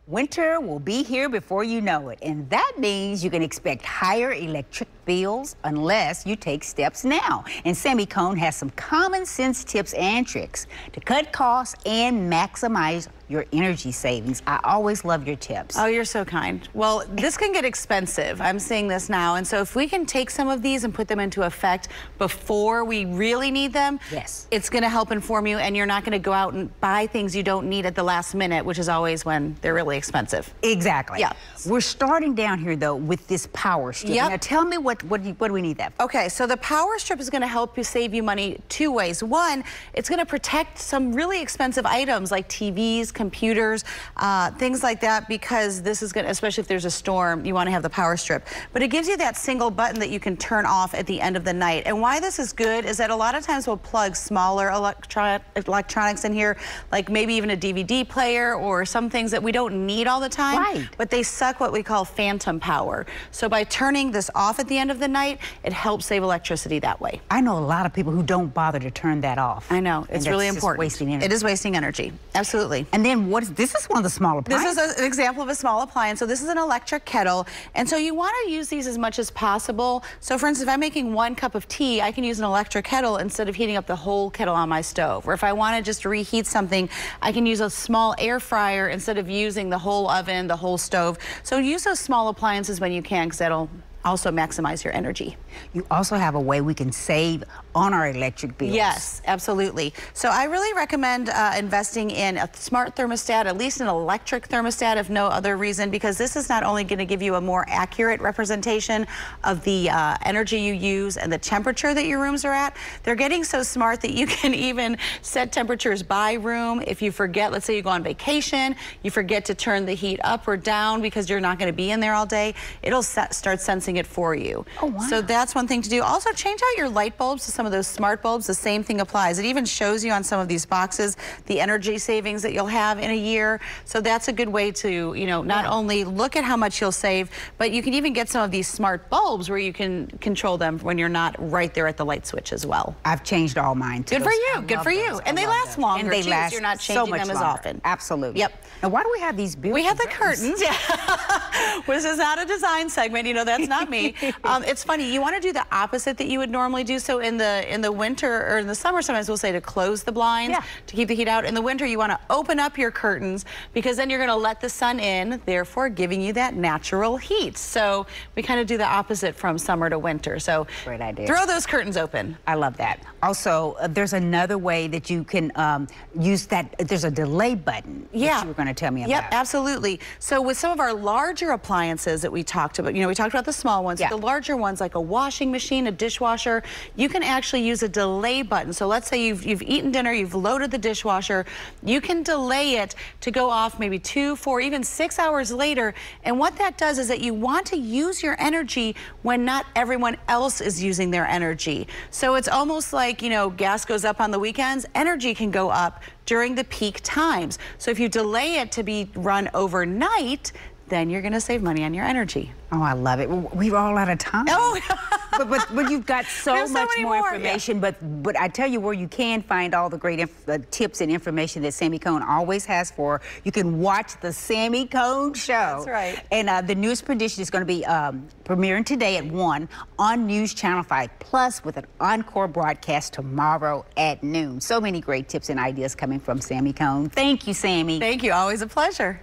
Winter will be here before you know it, and that means you can expect higher electric bills unless you take steps now. And Sami Cone has some common sense tips and tricks to cut costs and maximize your energy savings. I always love your tips. Oh, you're so kind. Well, this can get expensive. I'm seeing this now. And so if we can take some of these and put them into effect before we really need them, yes, it's going to help inform you, and you're not going to go out and buy things you don't need at the last minute, which is always when they're really expensive. Exactly. Yeah. We're starting down here, though, with this power strip. Yep. Now, tell me what do we need that for? Okay, so the power strip is going to help you save you money two ways. One, it's going to protect some really expensive items like TVs, computers, things like that, because this is going to, especially if there's a storm, you want to have the power strip. But it gives you that single button that you can turn off at the end of the night. And why this is good is that a lot of times we'll plug smaller electronics in here, like maybe even a DVD player or some things that we don't need all the time. Right. But they suck what we call phantom power. So by turning this off at the end of the night, it helps save electricity that way. I know a lot of people who don't bother to turn that off. I know. It's really important. Wasting energy. It is wasting energy. Absolutely. And then this is one of the small appliances. This is an example of a small appliance. So this is an electric kettle. And so you want to use these as much as possible. So for instance, if I'm making 1 cup of tea, I can use an electric kettle instead of heating up the whole kettle on my stove. Or if I want to just reheat something, I can use a small air fryer instead of using the whole oven, the whole stove. So use those small appliances when you can, because that'll also maximize your energy. You also have a way we can save on our electric bills. Yes, absolutely. So I really recommend investing in a smart thermostat, at least an electric thermostat, if no other reason, because this is not only going to give you a more accurate representation of the energy you use and the temperature that your rooms are at. They're getting so smart that you can even set temperatures by room. If you forget, let's say you go on vacation, you forget to turn the heat up or down because you're not going to be in there all day, it'll start sensing it for you. Oh, wow. So that's one thing to do. Also, change out your light bulbs to some of those smart bulbs. The same thing applies. It even shows you on some of these boxes the energy savings that you'll have in a year. So that's a good way to, you know, not only look at how much you'll save, but you can even get some of these smart bulbs where you can control them when you're not right there at the light switch as well. I've changed all mine too. Good for you. Good for you. And they last longer, and they too, last so you're not so changing much them as longer. often. Absolutely. Yep. Now, why do we have these built-in We have the curtains. Yeah. This is not a design segment. You know, that's not me. It's funny. You want to do the opposite that you would normally do. So in the winter or in the summer, sometimes we'll say to close the blinds to keep the heat out. In the winter, you want to open up your curtains because then you're going to let the sun in, therefore giving you that natural heat. So we kind of do the opposite from summer to winter. So great idea. Throw those curtains open. I love that. Also, there's another way that you can use that. There's a delay button. Yeah. That you were going to tell me about. Yep, absolutely. So with some of our larger appliances that we talked about, you know, we talked about the small ones, the larger ones like a washing machine, a dishwasher, you can actually use a delay button. So let's say you've eaten dinner, you've loaded the dishwasher, you can delay it to go off maybe 2, 4, even 6 hours later. And what that does is that you want to use your energy when not everyone else is using their energy. So it's almost like, you know, gas goes up on the weekends, energy can go up during the peak times. So if you delay it to be run overnight, then you're going to save money on your energy. Oh, I love it. We're all out of time. Oh, but you've got so much more information. Yeah. But I tell you where you can find all the great tips and information that Sami Cone always has for. You can watch the Sami Cone Show. That's right. And the newest edition is going to be premiering today at 1 on News Channel 5 Plus with an encore broadcast tomorrow at noon. So many great tips and ideas coming from Sami Cone. Thank you, Sami. Thank you. Always a pleasure.